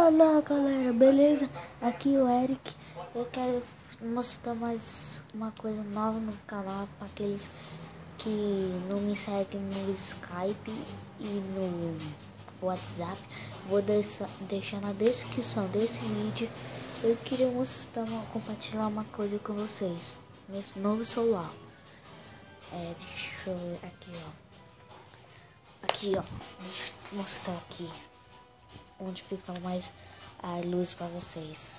Olá galera, beleza? Aqui é o Eric. Eu quero mostrar mais uma coisa nova no canal para aqueles que não me seguem no Skype e no WhatsApp. Vou deixar na descrição desse vídeo. Eu queria compartilhar uma coisa com vocês nesse novo celular. Deixa eu ver aqui, deixa eu mostrar aqui onde fica mais a luz para vocês.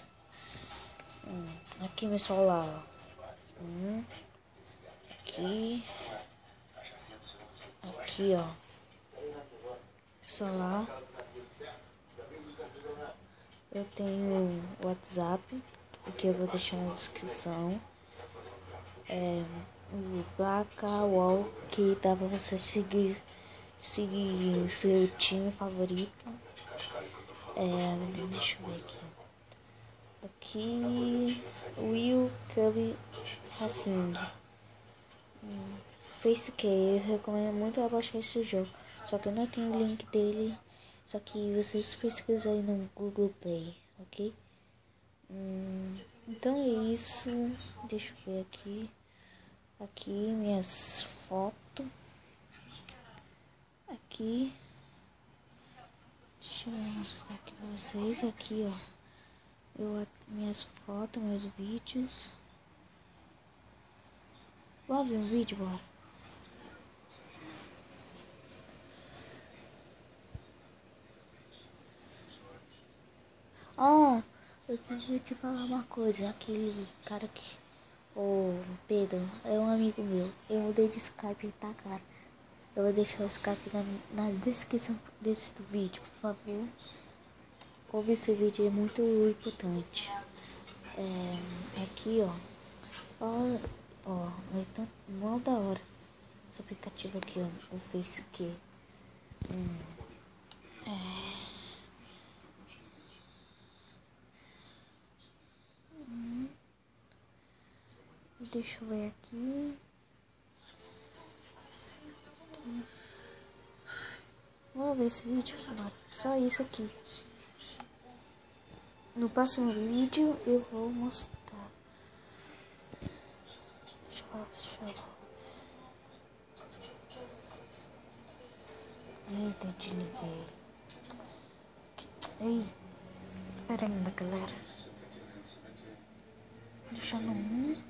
Aqui meu celular, aqui celular. Eu tenho WhatsApp, que eu vou deixar na descrição. O placa wall, que dá pra você seguir o seu time favorito. Deixa eu ver aqui o YouTube assim, Facecam. Eu recomendo muito baixar esse jogo, só que eu não tenho o link dele, só que vocês pesquisam aí no Google Play, ok? Então é isso. Deixa eu ver aqui minhas fotos, aqui deixa eu mostrar aqui pra vocês, aqui minhas fotos, meus vídeos. Vamos ver um vídeo, bora. Eu queria te falar uma coisa. Aquele cara que, o Pedro, é um amigo meu. Eu mudei de Skype, tá, cara? Eu vou deixar o Skype na descrição desse vídeo, por favor. Ouve esse vídeo, é muito importante. Aqui, mas tá mó da hora esse aplicativo aqui, o Facecam. Deixa eu ver aqui. Vamos ver esse vídeo, só isso aqui. No próximo vídeo eu vou mostrar. Deixa eu... Eita, desliguei. Ei, pera ainda, galera. Deixa no 1.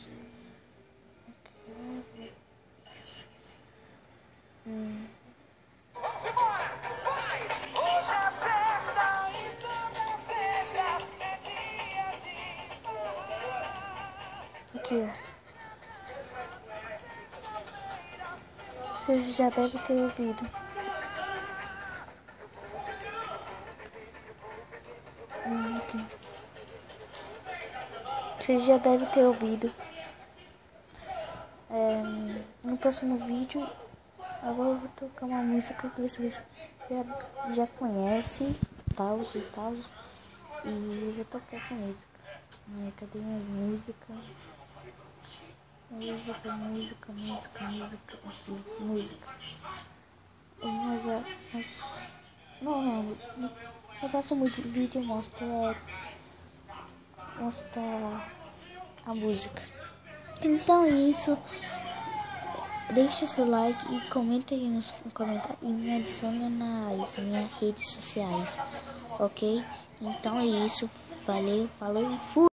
Aqui, vocês já devem ter ouvido. Aqui. Vocês já devem ter ouvido. No próximo vídeo, agora eu vou tocar uma música que vocês já conhecem, tal e tal. E eu vou tocar essa música. Cadê minha música? Música. Não. Eu faço muito vídeo, mostra a música. Então é isso. Deixa seu like e comenta aí nos comentários e me adiciona nas minhas redes sociais, ok? Então é isso. Valeu, falou e fui!